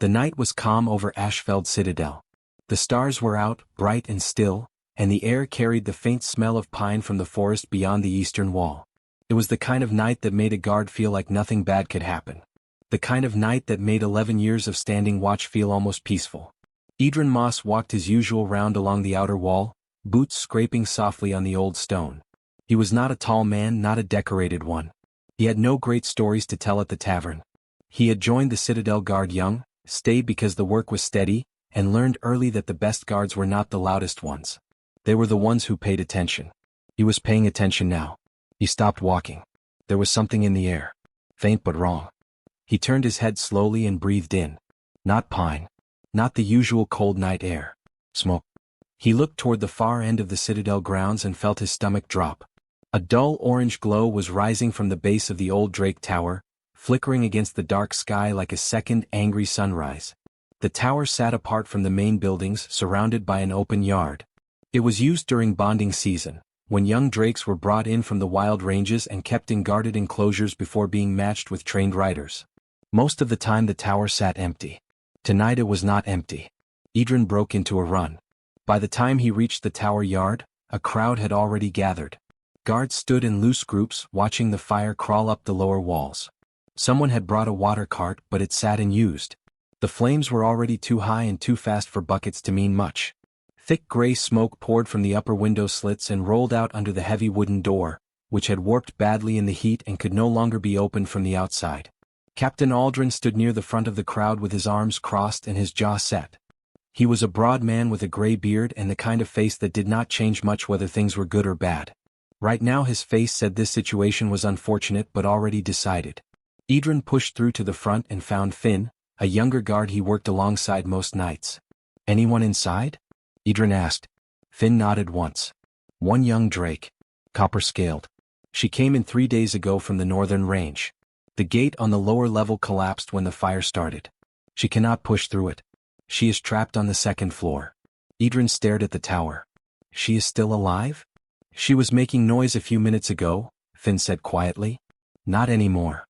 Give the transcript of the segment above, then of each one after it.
The night was calm over Ashfeld Citadel. The stars were out, bright and still, and the air carried the faint smell of pine from the forest beyond the eastern wall. It was the kind of night that made a guard feel like nothing bad could happen. The kind of night that made 11 years of standing watch feel almost peaceful. Edran Moss walked his usual round along the outer wall, boots scraping softly on the old stone. He was not a tall man, not a decorated one. He had no great stories to tell at the tavern. He had joined the Citadel Guard young, stayed because the work was steady, and learned early that the best guards were not the loudest ones. They were the ones who paid attention. He was paying attention now. He stopped walking. There was something in the air. Faint but wrong. He turned his head slowly and breathed in. Not pine. Not the usual cold night air. Smoke. He looked toward the far end of the Citadel grounds and felt his stomach drop. A dull orange glow was rising from the base of the old Drake Tower, flickering against the dark sky like a second angry sunrise. The tower sat apart from the main buildings, surrounded by an open yard. It was used during bonding season, when young drakes were brought in from the wild ranges and kept in guarded enclosures before being matched with trained riders. Most of the time the tower sat empty. Tonight it was not empty. Edran broke into a run. By the time he reached the tower yard, a crowd had already gathered. Guards stood in loose groups, watching the fire crawl up the lower walls. Someone had brought a water cart, but it sat unused. The flames were already too high and too fast for buckets to mean much. Thick gray smoke poured from the upper window slits and rolled out under the heavy wooden door, which had warped badly in the heat and could no longer be opened from the outside. Captain Aldrin stood near the front of the crowd with his arms crossed and his jaw set. He was a broad man with a gray beard and the kind of face that did not change much whether things were good or bad. Right now his face said this situation was unfortunate but already decided. Edran pushed through to the front and found Finn, a younger guard he worked alongside most nights. "Anyone inside?" Edran asked. Finn nodded once. "One young drake. Copper-scaled. She came in 3 days ago from the northern range. The gate on the lower level collapsed when the fire started. She cannot push through it. She is trapped on the second floor." Edran stared at the tower. "She is still alive?" "She was making noise a few minutes ago," Finn said quietly. "Not anymore."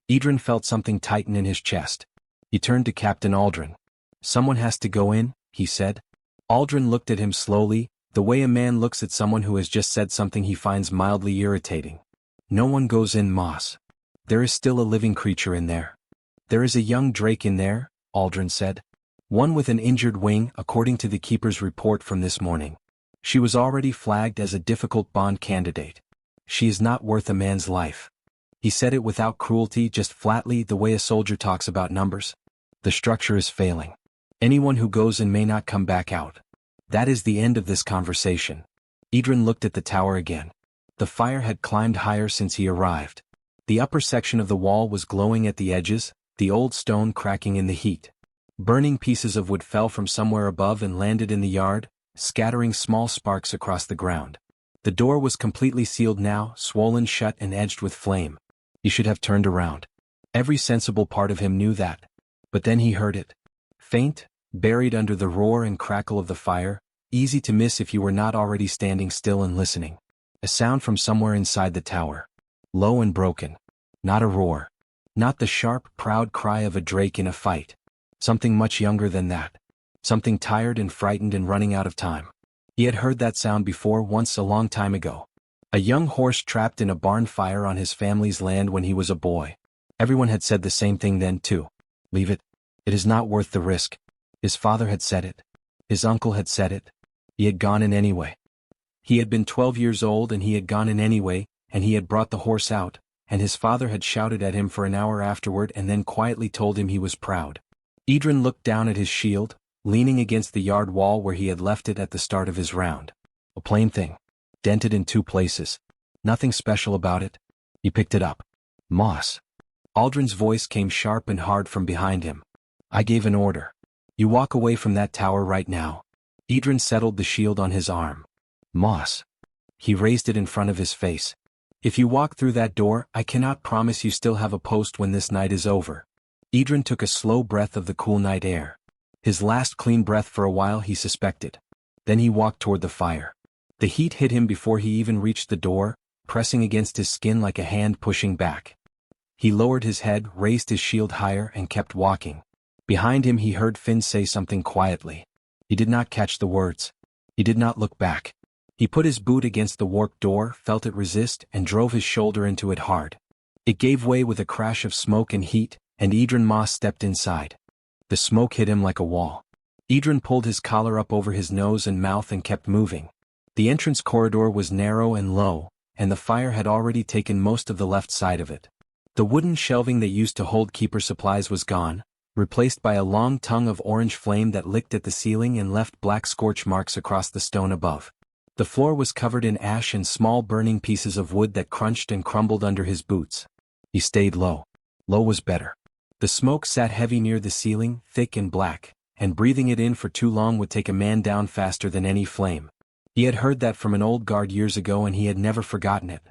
Edran felt something tighten in his chest. He turned to Captain Aldrin. "Someone has to go in," he said. Aldrin looked at him slowly, the way a man looks at someone who has just said something he finds mildly irritating. "No one goes in, Moss. There is still a living creature in there." "There is a young drake in there," Aldrin said. "One with an injured wing, according to the Keeper's report from this morning. She was already flagged as a difficult bond candidate. She is not worth a man's life." He said it without cruelty, just flatly, the way a soldier talks about numbers. "The structure is failing. Anyone who goes in may not come back out. That is the end of this conversation." Edran looked at the tower again. The fire had climbed higher since he arrived. The upper section of the wall was glowing at the edges, the old stone cracking in the heat. Burning pieces of wood fell from somewhere above and landed in the yard, scattering small sparks across the ground. The door was completely sealed now, swollen shut and edged with flame. He should have turned around. Every sensible part of him knew that. But then he heard it. Faint, buried under the roar and crackle of the fire, easy to miss if you were not already standing still and listening. A sound from somewhere inside the tower. Low and broken. Not a roar. Not the sharp, proud cry of a drake in a fight. Something much younger than that. Something tired and frightened and running out of time. He had heard that sound before, once a long time ago. A young horse trapped in a barn fire on his family's land when he was a boy. Everyone had said the same thing then too. "Leave it. It is not worth the risk." His father had said it. His uncle had said it. He had gone in anyway. He had been 12 years old and he had gone in anyway, and he had brought the horse out, and his father had shouted at him for an hour afterward and then quietly told him he was proud. Edran looked down at his shield, leaning against the yard wall where he had left it at the start of his round. A plain thing. Dented in 2 places. Nothing special about it. He picked it up. "Moss." Aldrin's voice came sharp and hard from behind him. "I gave an order. You walk away from that tower right now." Edran settled the shield on his arm. "Moss." He raised it in front of his face. "If you walk through that door, I cannot promise you still have a post when this night is over." Edran took a slow breath of the cool night air. His last clean breath for a while, he suspected. Then he walked toward the fire. The heat hit him before he even reached the door, pressing against his skin like a hand pushing back. He lowered his head, raised his shield higher and kept walking. Behind him he heard Finn say something quietly. He did not catch the words. He did not look back. He put his boot against the warped door, felt it resist, and drove his shoulder into it hard. It gave way with a crash of smoke and heat, and Edran Moss stepped inside. The smoke hit him like a wall. Edran pulled his collar up over his nose and mouth and kept moving. The entrance corridor was narrow and low, and the fire had already taken most of the left side of it. The wooden shelving they used to hold keeper supplies was gone, replaced by a long tongue of orange flame that licked at the ceiling and left black scorch marks across the stone above. The floor was covered in ash and small burning pieces of wood that crunched and crumbled under his boots. He stayed low. Low was better. The smoke sat heavy near the ceiling, thick and black, and breathing it in for too long would take a man down faster than any flame. He had heard that from an old guard years ago and he had never forgotten it.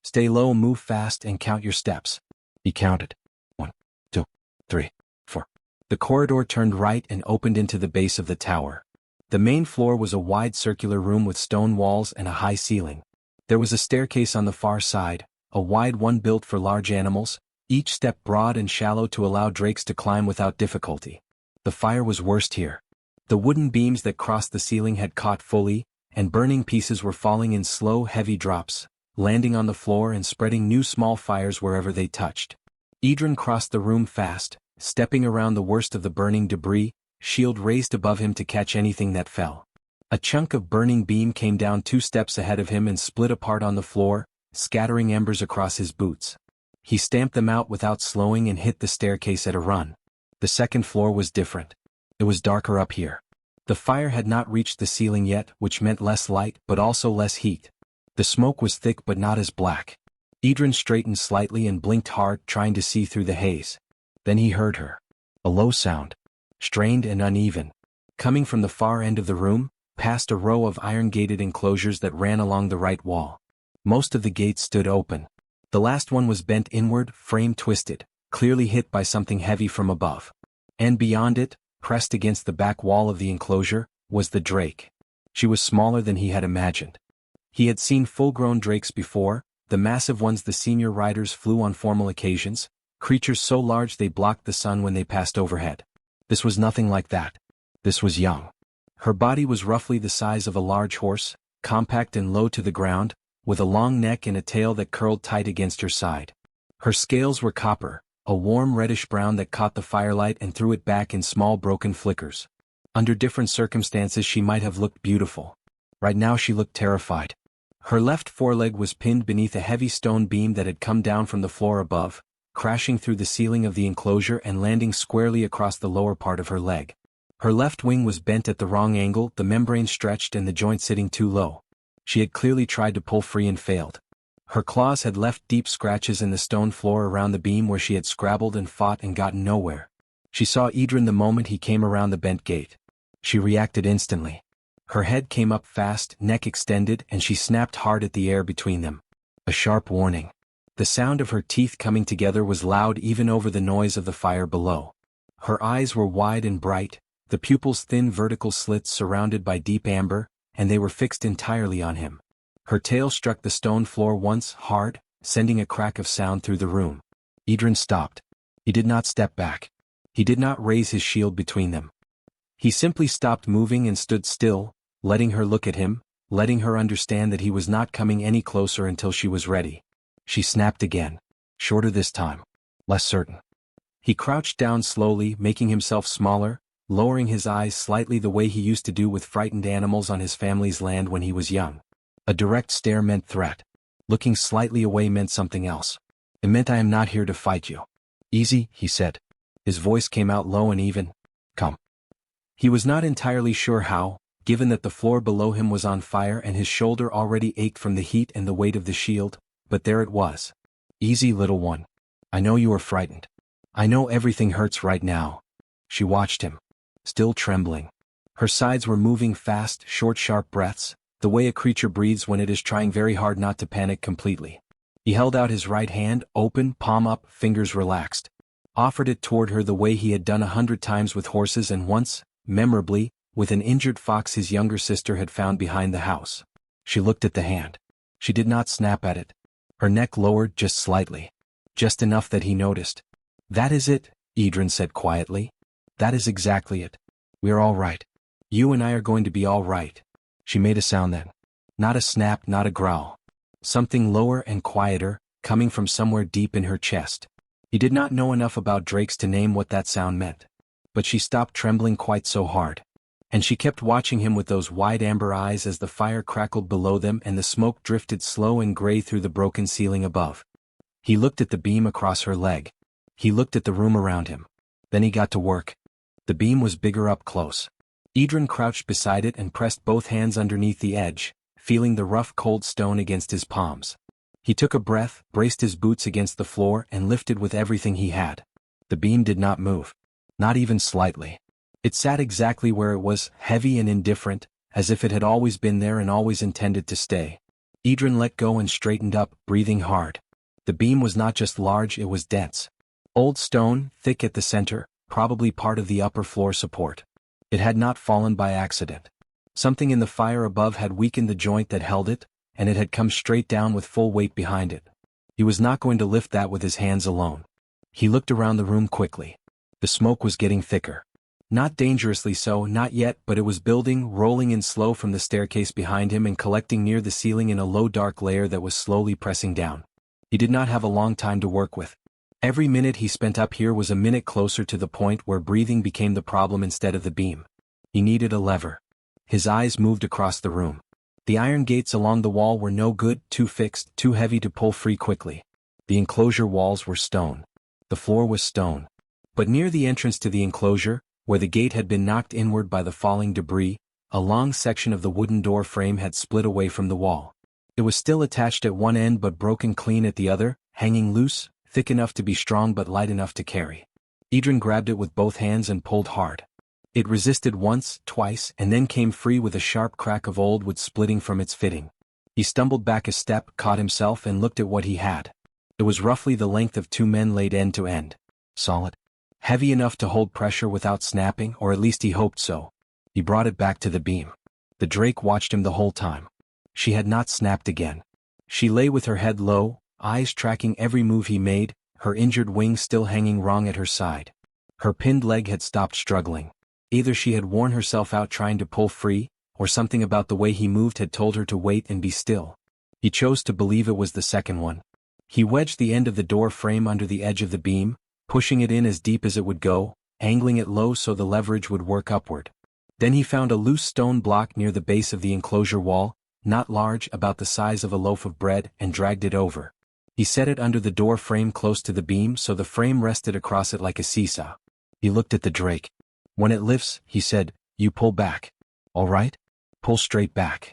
Stay low, move fast, and count your steps. He counted. 1, 2, 3, 4. The corridor turned right and opened into the base of the tower. The main floor was a wide circular room with stone walls and a high ceiling. There was a staircase on the far side, a wide one built for large animals, each step broad and shallow to allow drakes to climb without difficulty. The fire was worst here. The wooden beams that crossed the ceiling had caught fully, and burning pieces were falling in slow, heavy drops, landing on the floor and spreading new small fires wherever they touched. Edran crossed the room fast, stepping around the worst of the burning debris, shield raised above him to catch anything that fell. A chunk of burning beam came down 2 steps ahead of him and split apart on the floor, scattering embers across his boots. He stamped them out without slowing and hit the staircase at a run. The second floor was different. It was darker up here. The fire had not reached the ceiling yet, which meant less light but also less heat. The smoke was thick but not as black. Edran straightened slightly and blinked hard, trying to see through the haze. Then he heard her. A low sound, strained and uneven, coming from the far end of the room, past a row of iron-gated enclosures that ran along the right wall. Most of the gates stood open. The last one was bent inward, frame twisted, clearly hit by something heavy from above. And beyond it, pressed against the back wall of the enclosure, was the drake. She was smaller than he had imagined. He had seen full-grown drakes before, the massive ones the senior riders flew on formal occasions, creatures so large they blocked the sun when they passed overhead. This was nothing like that. This was young. Her body was roughly the size of a large horse, compact and low to the ground, with a long neck and a tail that curled tight against her side. Her scales were copper, a warm reddish-brown that caught the firelight and threw it back in small broken flickers. Under different circumstances she might have looked beautiful. Right now she looked terrified. Her left foreleg was pinned beneath a heavy stone beam that had come down from the floor above, crashing through the ceiling of the enclosure and landing squarely across the lower part of her leg. Her left wing was bent at the wrong angle, the membrane stretched and the joint sitting too low. She had clearly tried to pull free and failed. Her claws had left deep scratches in the stone floor around the beam where she had scrabbled and fought and gotten nowhere. She saw Edran the moment he came around the bent gate. She reacted instantly. Her head came up fast, neck extended, and she snapped hard at the air between them. A sharp warning. The sound of her teeth coming together was loud even over the noise of the fire below. Her eyes were wide and bright, the pupils thin vertical slits surrounded by deep amber, and they were fixed entirely on him. Her tail struck the stone floor once, hard, sending a crack of sound through the room. Edran stopped. He did not step back. He did not raise his shield between them. He simply stopped moving and stood still, letting her look at him, letting her understand that he was not coming any closer until she was ready. She snapped again. Shorter this time. Less certain. He crouched down slowly, making himself smaller, lowering his eyes slightly the way he used to do with frightened animals on his family's land when he was young. A direct stare meant threat. Looking slightly away meant something else. It meant I am not here to fight you. Easy, he said. His voice came out low and even. Come. He was not entirely sure how, given that the floor below him was on fire and his shoulder already ached from the heat and the weight of the shield, but there it was. Easy, little one. I know you are frightened. I know everything hurts right now. She watched him. Still trembling. Her sides were moving fast, short sharp breaths, the way a creature breathes when it is trying very hard not to panic completely. He held out his right hand, open, palm up, fingers relaxed. Offered it toward her the way he had done 100 times with horses and once, memorably, with an injured fox his younger sister had found behind the house. She looked at the hand. She did not snap at it. Her neck lowered just slightly. Just enough that he noticed. That is it, Edran said quietly. That is exactly it. We're all right. You and I are going to be all right. She made a sound then. Not a snap, not a growl. Something lower and quieter, coming from somewhere deep in her chest. He did not know enough about drakes to name what that sound meant. But she stopped trembling quite so hard. And she kept watching him with those wide amber eyes as the fire crackled below them and the smoke drifted slow and gray through the broken ceiling above. He looked at the beam across her leg. He looked at the room around him. Then he got to work. The beam was bigger up close. Edran crouched beside it and pressed both hands underneath the edge, feeling the rough cold stone against his palms. He took a breath, braced his boots against the floor and lifted with everything he had. The beam did not move. Not even slightly. It sat exactly where it was, heavy and indifferent, as if it had always been there and always intended to stay. Edran let go and straightened up, breathing hard. The beam was not just large, it was dense. Old stone, thick at the center, probably part of the upper floor support. It had not fallen by accident. Something in the fire above had weakened the joint that held it, and it had come straight down with full weight behind it. He was not going to lift that with his hands alone. He looked around the room quickly. The smoke was getting thicker. Not dangerously so, not yet, but it was building, rolling in slow from the staircase behind him and collecting near the ceiling in a low dark layer that was slowly pressing down. He did not have a long time to work with. Every minute he spent up here was a minute closer to the point where breathing became the problem instead of the beam. He needed a lever. His eyes moved across the room. The iron gates along the wall were no good, too fixed, too heavy to pull free quickly. The enclosure walls were stone. The floor was stone. But near the entrance to the enclosure, where the gate had been knocked inward by the falling debris, a long section of the wooden door frame had split away from the wall. It was still attached at one end but broken clean at the other, hanging loose, thick enough to be strong but light enough to carry. Edran grabbed it with both hands and pulled hard. It resisted once, twice, and then came free with a sharp crack of old wood splitting from its fitting. He stumbled back a step, caught himself and looked at what he had. It was roughly the length of two men laid end to end. Solid. Heavy enough to hold pressure without snapping, or at least he hoped so. He brought it back to the beam. The drake watched him the whole time. She had not snapped again. She lay with her head low, eyes tracking every move he made, her injured wing still hanging wrong at her side. Her pinned leg had stopped struggling. Either she had worn herself out trying to pull free, or something about the way he moved had told her to wait and be still. He chose to believe it was the second one. He wedged the end of the door frame under the edge of the beam, pushing it in as deep as it would go, angling it low so the leverage would work upward. Then he found a loose stone block near the base of the enclosure wall, not large, about the size of a loaf of bread, and dragged it over. He set it under the door frame close to the beam so the frame rested across it like a seesaw. He looked at the drake. When it lifts, he said, you pull back. All right? Pull straight back.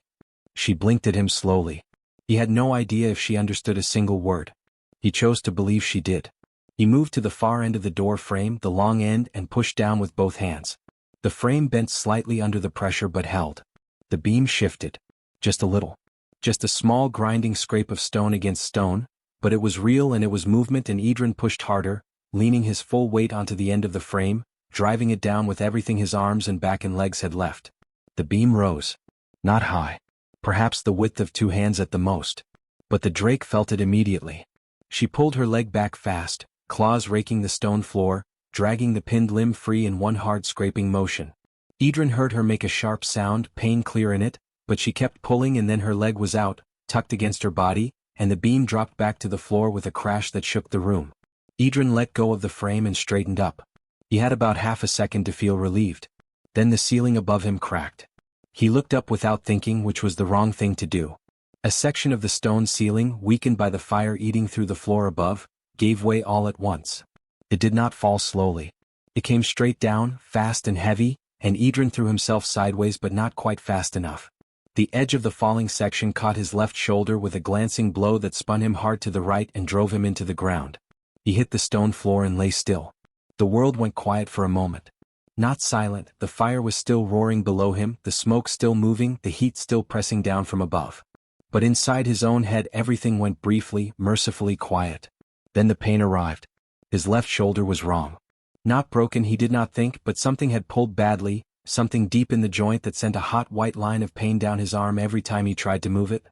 She blinked at him slowly. He had no idea if she understood a single word. He chose to believe she did. He moved to the far end of the door frame, the long end, and pushed down with both hands. The frame bent slightly under the pressure but held. The beam shifted. Just a little. Just a small grinding scrape of stone against stone, but it was real and it was movement, and Edran pushed harder, leaning his full weight onto the end of the frame, driving it down with everything his arms and back and legs had left. The beam rose. Not high. Perhaps the width of two hands at the most. But the drake felt it immediately. She pulled her leg back fast, claws raking the stone floor, dragging the pinned limb free in one hard scraping motion. Edran heard her make a sharp sound, pain clear in it, but she kept pulling, and then her leg was out, tucked against her body, and the beam dropped back to the floor with a crash that shook the room. Edran let go of the frame and straightened up. He had about half a second to feel relieved. Then the ceiling above him cracked. He looked up without thinking, which was the wrong thing to do. A section of the stone ceiling, weakened by the fire eating through the floor above, gave way all at once. It did not fall slowly. It came straight down, fast and heavy, and Edran threw himself sideways but not quite fast enough. The edge of the falling section caught his left shoulder with a glancing blow that spun him hard to the right and drove him into the ground. He hit the stone floor and lay still. The world went quiet for a moment. Not silent, the fire was still roaring below him, the smoke still moving, the heat still pressing down from above. But inside his own head everything went briefly, mercifully quiet. Then the pain arrived. His left shoulder was wrong. Not broken, he did not think, but something had pulled badly, something deep in the joint that sent a hot white line of pain down his arm every time he tried to move it.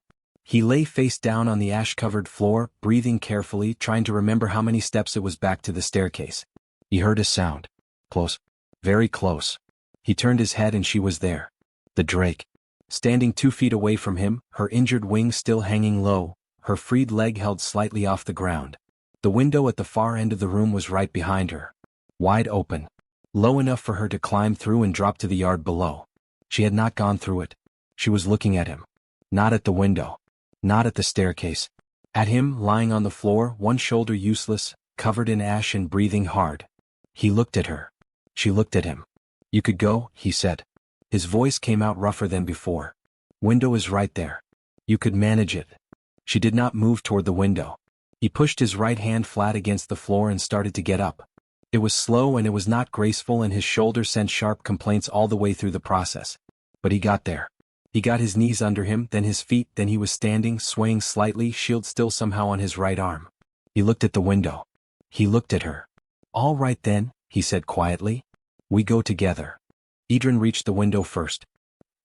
He lay face down on the ash-covered floor, breathing carefully, trying to remember how many steps it was back to the staircase. He heard a sound. Close. Very close. He turned his head and she was there. The Drake. Standing 2 feet away from him, her injured wing still hanging low, her freed leg held slightly off the ground. The window at the far end of the room was right behind her. Wide open. Low enough for her to climb through and drop to the yard below. She had not gone through it. She was looking at him. Not at the window. Not at the staircase. At him, lying on the floor, one shoulder useless, covered in ash and breathing hard. He looked at her. She looked at him. "You could go," he said. His voice came out rougher than before. "Window is right there. You could manage it." She did not move toward the window. He pushed his right hand flat against the floor and started to get up. It was slow and it was not graceful, and his shoulder sent sharp complaints all the way through the process. But he got there. He got his knees under him, then his feet, then he was standing, swaying slightly, shield still somehow on his right arm. He looked at the window. He looked at her. "All right then," he said quietly. "We go together." Edran reached the window first.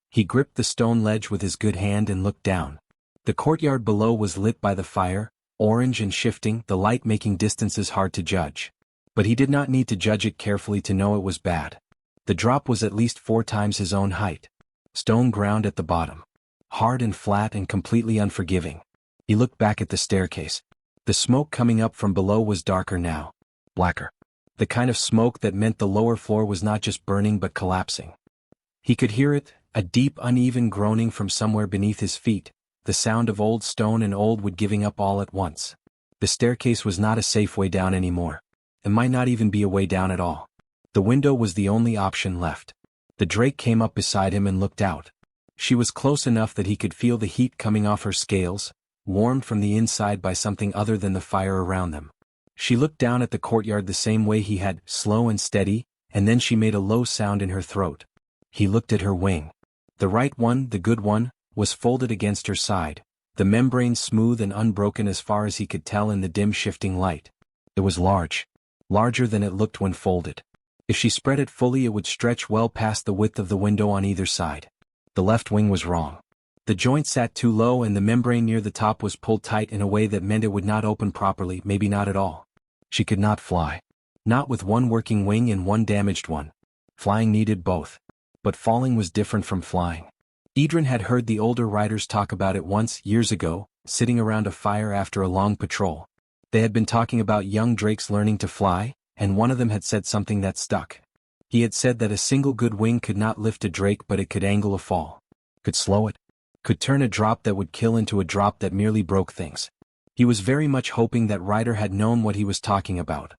He gripped the stone ledge with his good hand and looked down. The courtyard below was lit by the fire, orange and shifting, the light making distances hard to judge. But he did not need to judge it carefully to know it was bad. The drop was at least 4 times his own height. Stone ground at the bottom. Hard and flat and completely unforgiving. He looked back at the staircase. The smoke coming up from below was darker now. Blacker. The kind of smoke that meant the lower floor was not just burning but collapsing. He could hear it, a deep uneven groaning from somewhere beneath his feet, the sound of old stone and old wood giving up all at once. The staircase was not a safe way down anymore. It might not even be a way down at all. The window was the only option left. The Drake came up beside him and looked out. She was close enough that he could feel the heat coming off her scales, warmed from the inside by something other than the fire around them. She looked down at the courtyard the same way he had, slow and steady, and then she made a low sound in her throat. He looked at her wing. The right one, the good one, was folded against her side, the membrane smooth and unbroken as far as he could tell in the dim shifting light. It was large. Larger than it looked when folded. If she spread it fully it would stretch well past the width of the window on either side. The left wing was wrong. The joint sat too low and the membrane near the top was pulled tight in a way that meant it would not open properly, maybe not at all. She could not fly. Not with one working wing and one damaged one. Flying needed both. But falling was different from flying. Edran had heard the older writers talk about it once, years ago, sitting around a fire after a long patrol. They had been talking about young drakes learning to fly, and one of them had said something that stuck. He had said that a single good wing could not lift a drake, but it could angle a fall. Could slow it. Could turn a drop that would kill into a drop that merely broke things. He was very much hoping that Ryder had known what he was talking about.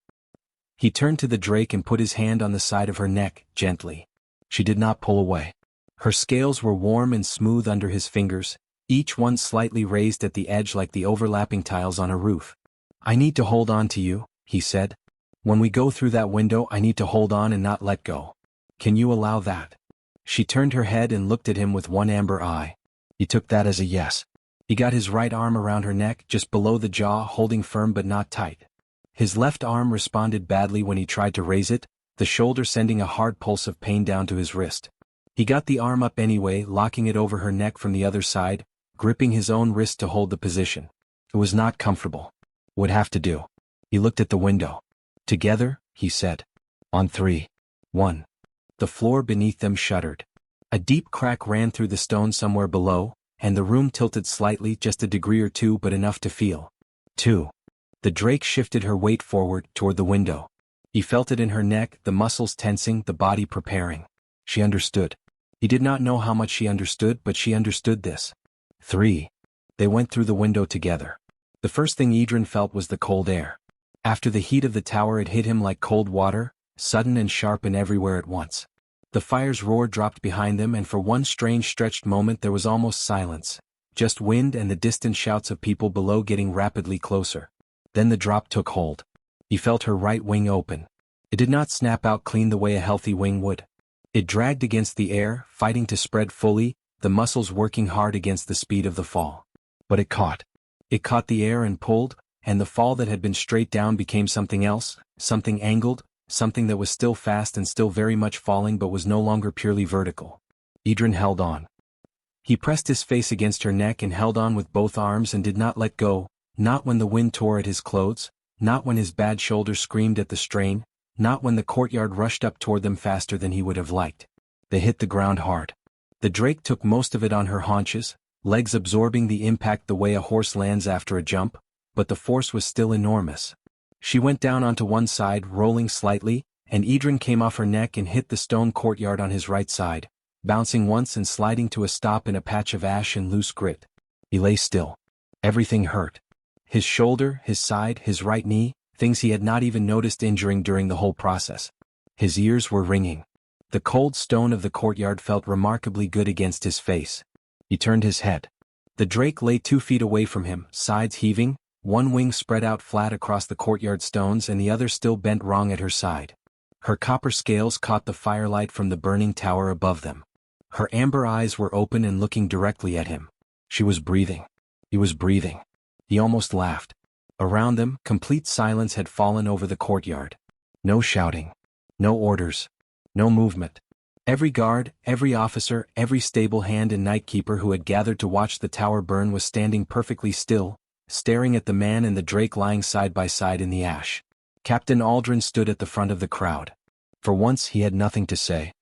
He turned to the drake and put his hand on the side of her neck, gently. She did not pull away. Her scales were warm and smooth under his fingers, each one slightly raised at the edge like the overlapping tiles on a roof. "I need to hold on to you," he said. "When we go through that window I need to hold on and not let go. Can you allow that?" She turned her head and looked at him with one amber eye. He took that as a yes. He got his right arm around her neck, just below the jaw, holding firm but not tight. His left arm responded badly when he tried to raise it, the shoulder sending a hard pulse of pain down to his wrist. He got the arm up anyway, locking it over her neck from the other side, gripping his own wrist to hold the position. It was not comfortable. Would have to do. He looked at the window. "Together," he said. "On 3. 1. The floor beneath them shuddered. A deep crack ran through the stone somewhere below, and the room tilted slightly, just a degree or two, but enough to feel. 2. The drake shifted her weight forward, toward the window. He felt it in her neck, the muscles tensing, the body preparing. She understood. He did not know how much she understood, but she understood this. 3. They went through the window together. The first thing Edran felt was the cold air. After the heat of the tower it hit him like cold water, sudden and sharp and everywhere at once. The fire's roar dropped behind them, and for one strange stretched moment there was almost silence, just wind and the distant shouts of people below getting rapidly closer. Then the drop took hold. He felt her right wing open. It did not snap out clean the way a healthy wing would. It dragged against the air, fighting to spread fully, the muscles working hard against the speed of the fall. But it caught. It caught the air and pulled, and the fall that had been straight down became something else, something angled, something that was still fast and still very much falling but was no longer purely vertical. Edran held on. He pressed his face against her neck and held on with both arms and did not let go, not when the wind tore at his clothes, not when his bad shoulder screamed at the strain, not when the courtyard rushed up toward them faster than he would have liked. They hit the ground hard. The drake took most of it on her haunches, legs absorbing the impact the way a horse lands after a jump, but the force was still enormous. She went down onto one side, rolling slightly, and Edran came off her neck and hit the stone courtyard on his right side, bouncing once and sliding to a stop in a patch of ash and loose grit. He lay still. Everything hurt. His shoulder, his side, his right knee, things he had not even noticed injuring during the whole process. His ears were ringing. The cold stone of the courtyard felt remarkably good against his face. He turned his head. The drake lay 2 feet away from him, sides heaving, one wing spread out flat across the courtyard stones and the other still bent wrong at her side. Her copper scales caught the firelight from the burning tower above them. Her amber eyes were open and looking directly at him. She was breathing. He was breathing. He almost laughed. Around them, complete silence had fallen over the courtyard. No shouting. No orders. No movement. Every guard, every officer, every stable hand and nightkeeper who had gathered to watch the tower burn was standing perfectly still, staring at the man and the drake lying side by side in the ash. Captain Aldrin stood at the front of the crowd. For once he had nothing to say.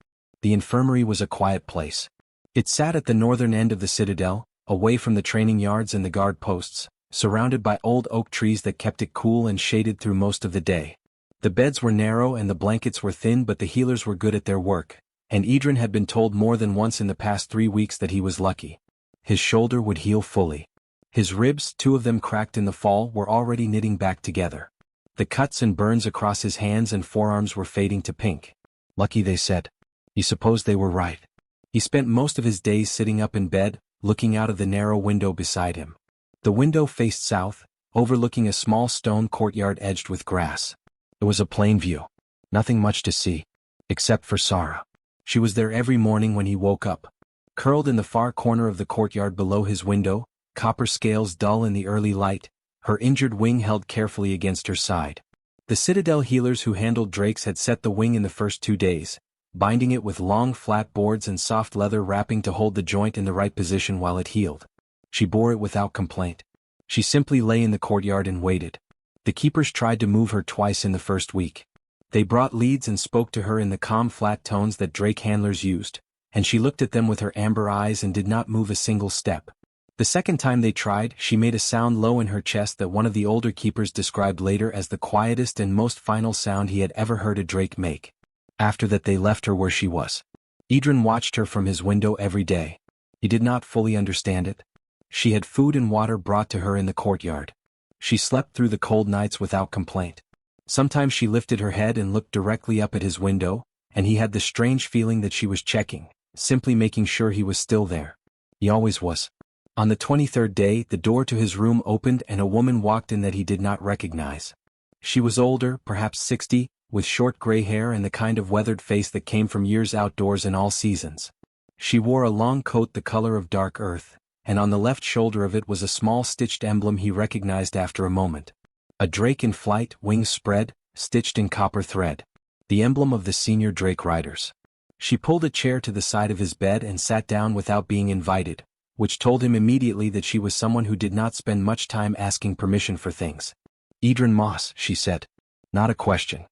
The infirmary was a quiet place. It sat at the northern end of the citadel, away from the training yards and the guard posts, surrounded by old oak trees that kept it cool and shaded through most of the day. The beds were narrow and the blankets were thin, but the healers were good at their work, and Edran had been told more than once in the past 3 weeks that he was lucky. His shoulder would heal fully. His ribs, 2 of them cracked in the fall, were already knitting back together. The cuts and burns across his hands and forearms were fading to pink. Lucky, they said. He supposed they were right. He spent most of his days sitting up in bed, looking out of the narrow window beside him. The window faced south, overlooking a small stone courtyard edged with grass. It was a plain view. Nothing much to see. Except for Sarah. She was there every morning when he woke up. Curled in the far corner of the courtyard below his window, copper scales dull in the early light, her injured wing held carefully against her side. The citadel healers who handled drakes had set the wing in the first 2 days, binding it with long flat boards and soft leather wrapping to hold the joint in the right position while it healed. She bore it without complaint. She simply lay in the courtyard and waited. The keepers tried to move her twice in the first week. They brought leads and spoke to her in the calm flat tones that drake handlers used, and she looked at them with her amber eyes and did not move a single step. The second time they tried, she made a sound low in her chest that one of the older keepers described later as the quietest and most final sound he had ever heard a drake make. After that they left her where she was. Edran watched her from his window every day. He did not fully understand it. She had food and water brought to her in the courtyard. She slept through the cold nights without complaint. Sometimes she lifted her head and looked directly up at his window, and he had the strange feeling that she was checking, simply making sure he was still there. He always was. On the 23rd day, the door to his room opened and a woman walked in that he did not recognize. She was older, perhaps 60, with short gray hair and the kind of weathered face that came from years outdoors in all seasons. She wore a long coat the color of dark earth, and on the left shoulder of it was a small stitched emblem he recognized after a moment. A drake in flight, wings spread, stitched in copper thread. The emblem of the senior drake riders. She pulled a chair to the side of his bed and sat down without being invited, which told him immediately that she was someone who did not spend much time asking permission for things. Edran Moss, she said. Not a question.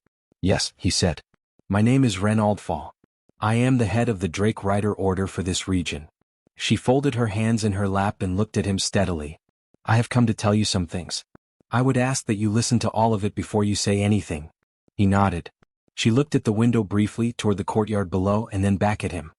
Yes, he said. My name is Ren Aldfall. I am the head of the Drake Rider Order for this region. She folded her hands in her lap and looked at him steadily. I have come to tell you some things. I would ask that you listen to all of it before you say anything. He nodded. She looked at the window briefly toward the courtyard below and then back at him.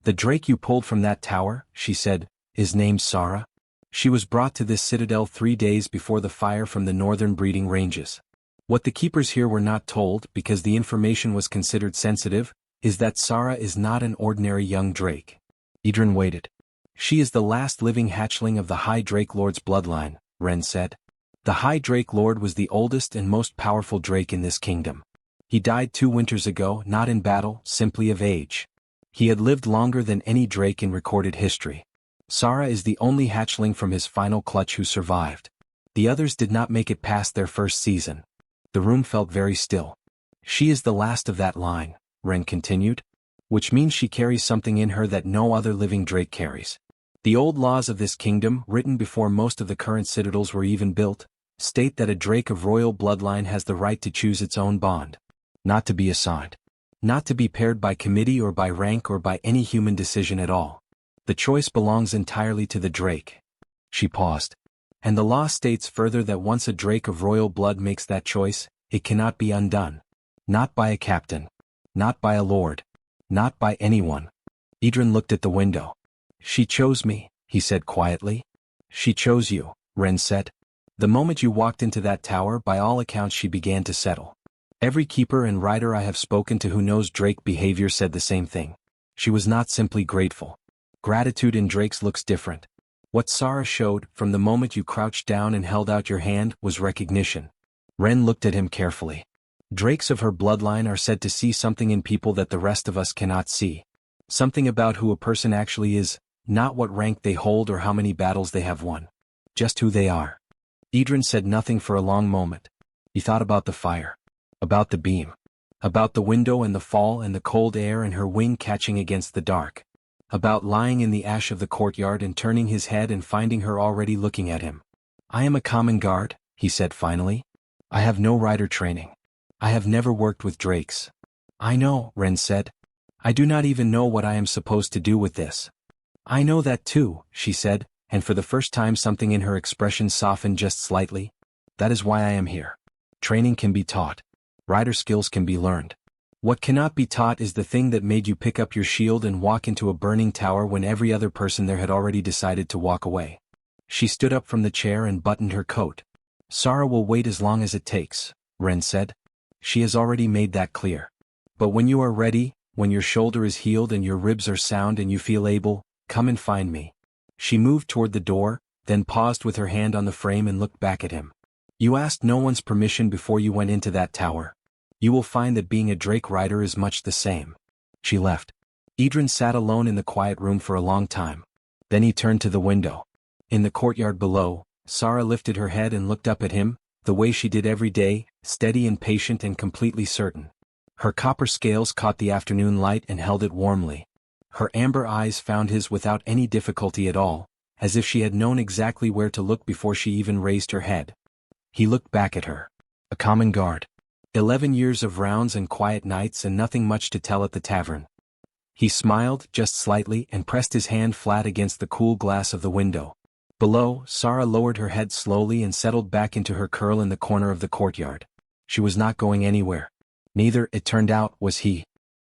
The drake you pulled from that tower, she said, is named Sarah. She was brought to this citadel 3 days before the fire from the northern breeding ranges. What the keepers here were not told, because the information was considered sensitive, is that Sarah is not an ordinary young drake. Edran waited. She is the last living hatchling of the High Drake Lord's bloodline, Ren said. The High Drake Lord was the oldest and most powerful drake in this kingdom. He died 2 winters ago, not in battle, simply of age. He had lived longer than any drake in recorded history. Sarah is the only hatchling from his final clutch who survived. The others did not make it past their first season. The room felt very still. She is the last of that line, Ren continued, which means she carries something in her that no other living drake carries. The old laws of this kingdom, written before most of the current citadels were even built, state that a drake of royal bloodline has the right to choose its own bond. Not to be assigned. Not to be paired by committee or by rank or by any human decision at all. The choice belongs entirely to the Drake. She paused. And the law states further that once a Drake of royal blood makes that choice, it cannot be undone. Not by a captain. Not by a lord. Not by anyone. Edran looked at the window. She chose me, he said quietly. She chose you, Ren said. The moment you walked into that tower, by all accounts she began to settle. Every keeper and rider I have spoken to who knows Drake behavior said the same thing. She was not simply grateful. Gratitude in Drakes looks different. What Sarah showed, from the moment you crouched down and held out your hand, was recognition. Ren looked at him carefully. Drakes of her bloodline are said to see something in people that the rest of us cannot see. Something about who a person actually is, not what rank they hold or how many battles they have won. Just who they are. Edran said nothing for a long moment. He thought about the fire. About the beam. About the window and the fall and the cold air and her wing catching against the dark. About lying in the ash of the courtyard and turning his head and finding her already looking at him. I am a common guard, he said finally. I have no rider training. I have never worked with Drakes. I know, Ren said. I do not even know what I am supposed to do with this. I know that too, she said, and for the first time something in her expression softened just slightly. That is why I am here. Training can be taught. Rider skills can be learned. What cannot be taught is the thing that made you pick up your shield and walk into a burning tower when every other person there had already decided to walk away. She stood up from the chair and buttoned her coat. Sarah will wait as long as it takes, Ren said. She has already made that clear. But when you are ready, when your shoulder is healed and your ribs are sound and you feel able, come and find me. She moved toward the door, then paused with her hand on the frame and looked back at him. You asked no one's permission before you went into that tower. You will find that being a Drake rider is much the same. She left. Edran sat alone in the quiet room for a long time. Then he turned to the window. In the courtyard below, Sarah lifted her head and looked up at him, the way she did every day, steady and patient and completely certain. Her copper scales caught the afternoon light and held it warmly. Her amber eyes found his without any difficulty at all, as if she had known exactly where to look before she even raised her head. He looked back at her. A common guard. 11 years of rounds and quiet nights and nothing much to tell at the tavern. He smiled, just slightly, and pressed his hand flat against the cool glass of the window. Below, Sarah lowered her head slowly and settled back into her curl in the corner of the courtyard. She was not going anywhere. Neither, it turned out, was he.